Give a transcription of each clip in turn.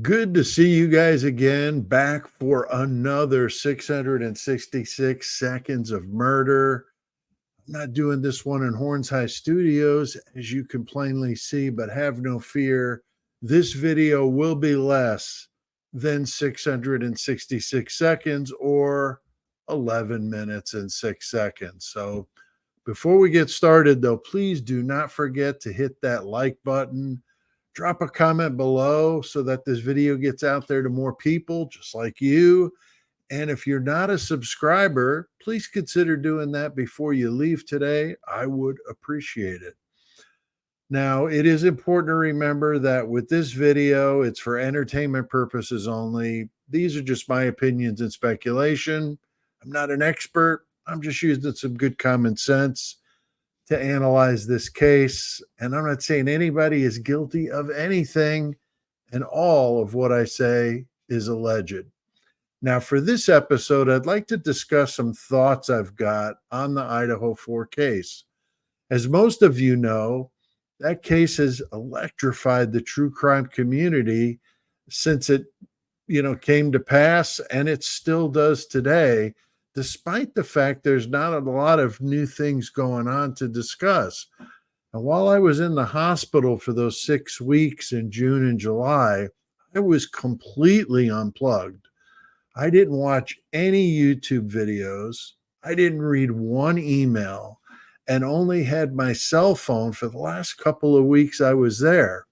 Good to see you guys again, back for another 666 seconds of murder. I'm not doing this one in Horns High Studios, as you can plainly see, but have no fear. This video will be less than 666 seconds or 11 minutes and 6 seconds. So before we get started, though, please do not forget to hit that like button. Drop a comment below so that this video gets out there to more people just like you. And if you're not a subscriber, please consider doing that before you leave today. I would appreciate it. Now, it is important to remember that with this video, it's for entertainment purposes only. These are just my opinions and speculation. I'm not an expert. I'm just using some good common sense to analyze this case. And I'm not saying anybody is guilty of anything, and all of what I say is alleged. Now, for this episode, I'd like to discuss some thoughts I've got on the Idaho 4 case. As most of you know, that case has electrified the true crime community since it, came to pass, and it still does today, despite the fact there's not a lot of new things going on to discuss. And while I was in the hospital for those 6 weeks in June and July, I was completely unplugged. I didn't watch any YouTube videos. I didn't read one email, and only had my cell phone for the last couple of weeks I was there.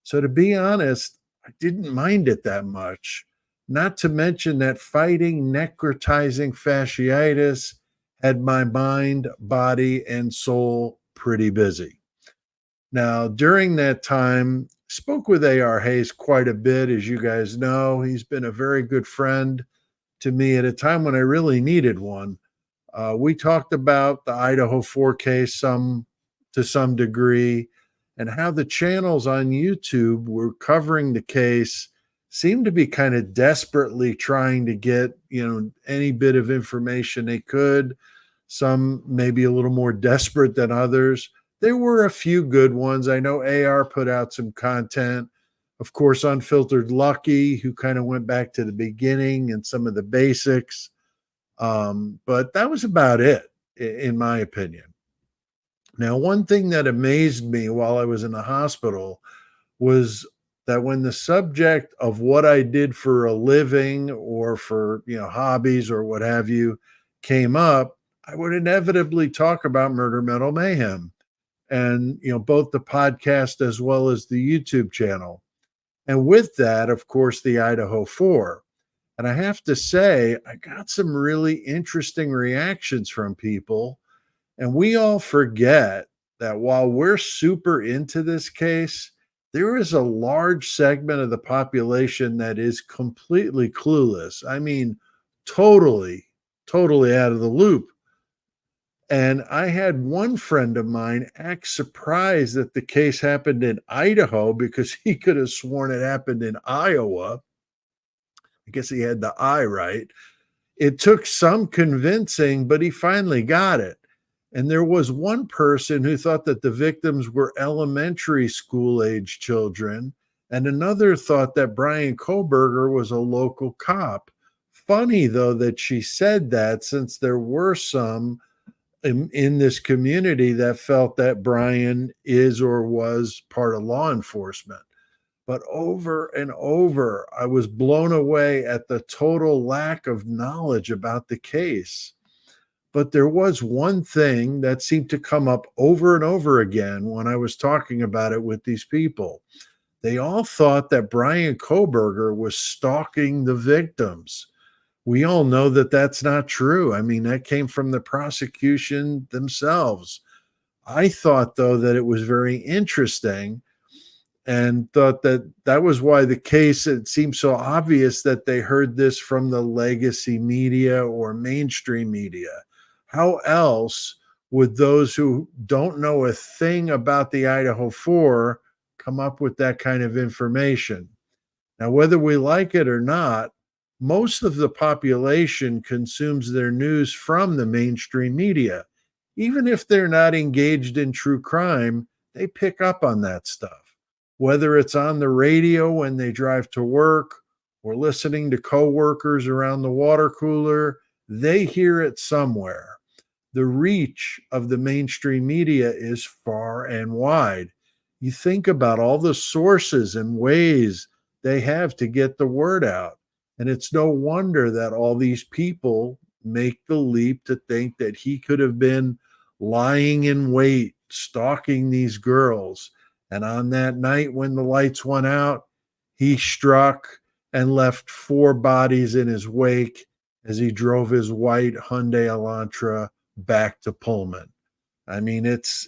So to be honest, I didn't mind it that much. Not to mention that fighting necrotizing fasciitis had my mind, body, and soul pretty busy. Now, during that time, spoke with A.R. Hayes quite a bit, as you guys know. He's been a very good friend to me at a time when I really needed one. We talked about the Idaho 4 case to some degree, and how the channels on YouTube were covering the case seemed to be kind of desperately trying to get, any bit of information they could. Some maybe a little more desperate than others. There were a few good ones. I know AR put out some content. Of course, Unfiltered Lucky, who kind of went back to the beginning and some of the basics. But that was about it, in my opinion. Now, one thing that amazed me while I was in the hospital was that when the subject of what I did for a living or for, hobbies or what have you came up, I would inevitably talk about Murder Metal Mayhem and, both the podcast as well as the YouTube channel. And with that, of course, the Idaho 4. And I have to say, I got some really interesting reactions from people. And we all forget that while we're super into this case, there is a large segment of the population that is completely clueless. I mean, totally, totally out of the loop. And I had one friend of mine act surprised that the case happened in Idaho because he could have sworn it happened in Iowa. I guess he had the I right. It took some convincing, but he finally got it. And there was one person who thought that the victims were elementary school age children, and another thought that Brian Koberger was a local cop. Funny, though, that she said that, since there were some in this community that felt that Brian is or was part of law enforcement. But over and over, I was blown away at the total lack of knowledge about the case. But there was one thing that seemed to come up over and over again when I was talking about it with these people. They all thought that Brian Koberger was stalking the victims. We all know that that's not true. I mean, that came from the prosecution themselves. I thought, though, that it was very interesting, and thought that that was why the case, it seemed so obvious that they heard this from the legacy media or mainstream media. How else would those who don't know a thing about the Idaho 4 come up with that kind of information? Now, whether we like it or not, most of the population consumes their news from the mainstream media. Even if they're not engaged in true crime, they pick up on that stuff. whether it's on the radio when they drive to work or listening to coworkers around the water cooler, they hear it somewhere. The reach of the mainstream media is far and wide. You think about all the sources and ways they have to get the word out. And it's no wonder that all these people make the leap to think that he could have been lying in wait, stalking these girls. And on that night when the lights went out, he struck and left 4 bodies in his wake as he drove his white Hyundai Elantra back to Pullman. I mean, it's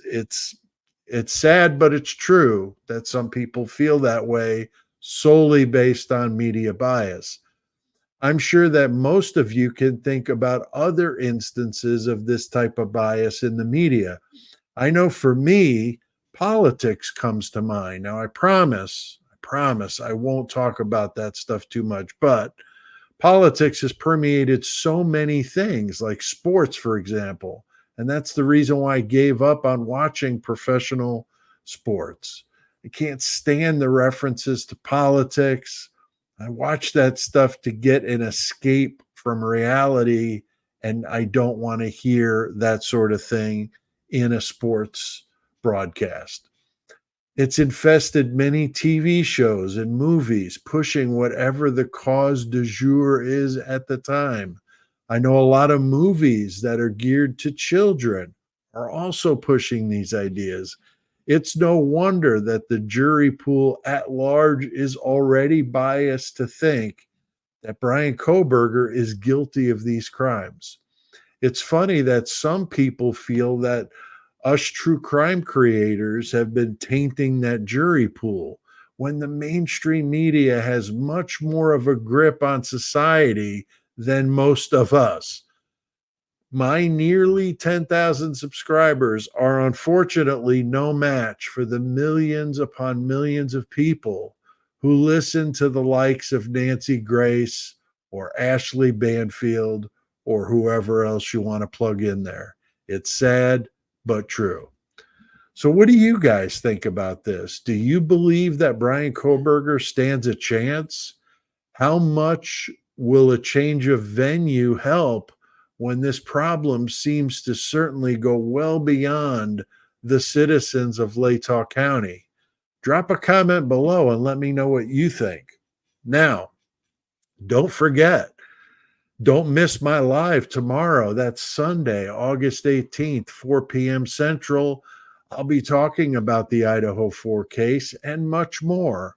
sad, but it's true that some people feel that way solely based on media bias. I'm sure that most of you can think about other instances of this type of bias in the media. I know for me, politics comes to mind. Now, I promise I won't talk about that stuff too much, but politics has permeated so many things, like sports, for example. And that's the reason why I gave up on watching professional sports. I can't stand the references to politics. I watch that stuff to get an escape from reality, and I don't want to hear that sort of thing in a sports broadcast. It's infested many TV shows and movies, pushing whatever the cause du jour is at the time. I know a lot of movies that are geared to children are also pushing these ideas. It's no wonder that the jury pool at large is already biased to think that Bryan Kohberger is guilty of these crimes. It's funny that some people feel that us true crime creators have been tainting that jury pool when the mainstream media has much more of a grip on society than most of us. My nearly 10,000 subscribers are unfortunately no match for the millions upon millions of people who listen to the likes of Nancy Grace or Ashley Banfield or whoever else you want to plug in there. It's sad, but true. So what do you guys think about this? Do you believe that Bryan Kohberger stands a chance? How much will a change of venue help when this problem seems to certainly go well beyond the citizens of Latah County? Drop a comment below and let me know what you think. Now, don't forget, don't miss my live tomorrow. That's Sunday, August 18th, 4 p.m. Central. I'll be talking about the Idaho 4 case and much more.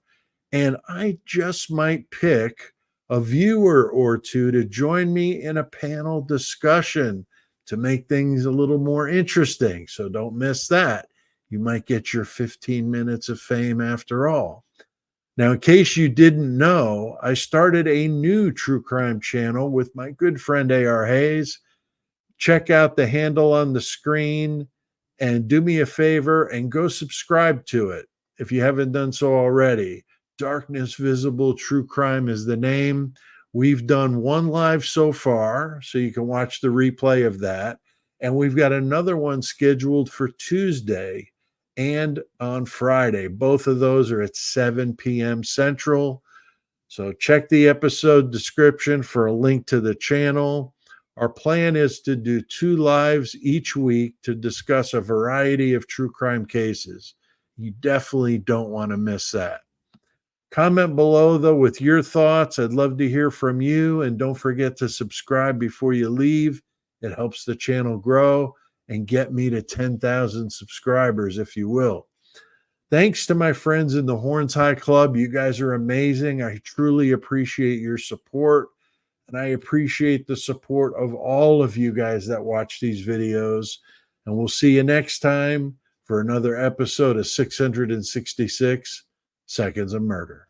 And I just might pick a viewer or two to join me in a panel discussion to make things a little more interesting. So don't miss that. You might get your 15 minutes of fame after all. Now, in case you didn't know, I started a new true crime channel with my good friend A.R. Hayes. Check out the handle on the screen and do me a favor and go subscribe to it if you haven't done so already. Darkness Visible True Crime is the name. We've done one live so far, so you can watch the replay of that. And we've got another one scheduled for Tuesday and on Friday. Both of those are at 7 p.m. Central. So check the episode description for a link to the channel. Our plan is to do 2 lives each week to discuss a variety of true crime cases. You definitely don't want to miss that. Comment below, though, with your thoughts. I'd love to hear from you. And don't forget to subscribe before you leave. It helps the channel grow and get me to 10,000 subscribers, if you will. Thanks to my friends in the Horns High Club. You guys are amazing. I truly appreciate your support. And I appreciate the support of all of you guys that watch these videos. And we'll see you next time for another episode of 666 Seconds of Murder.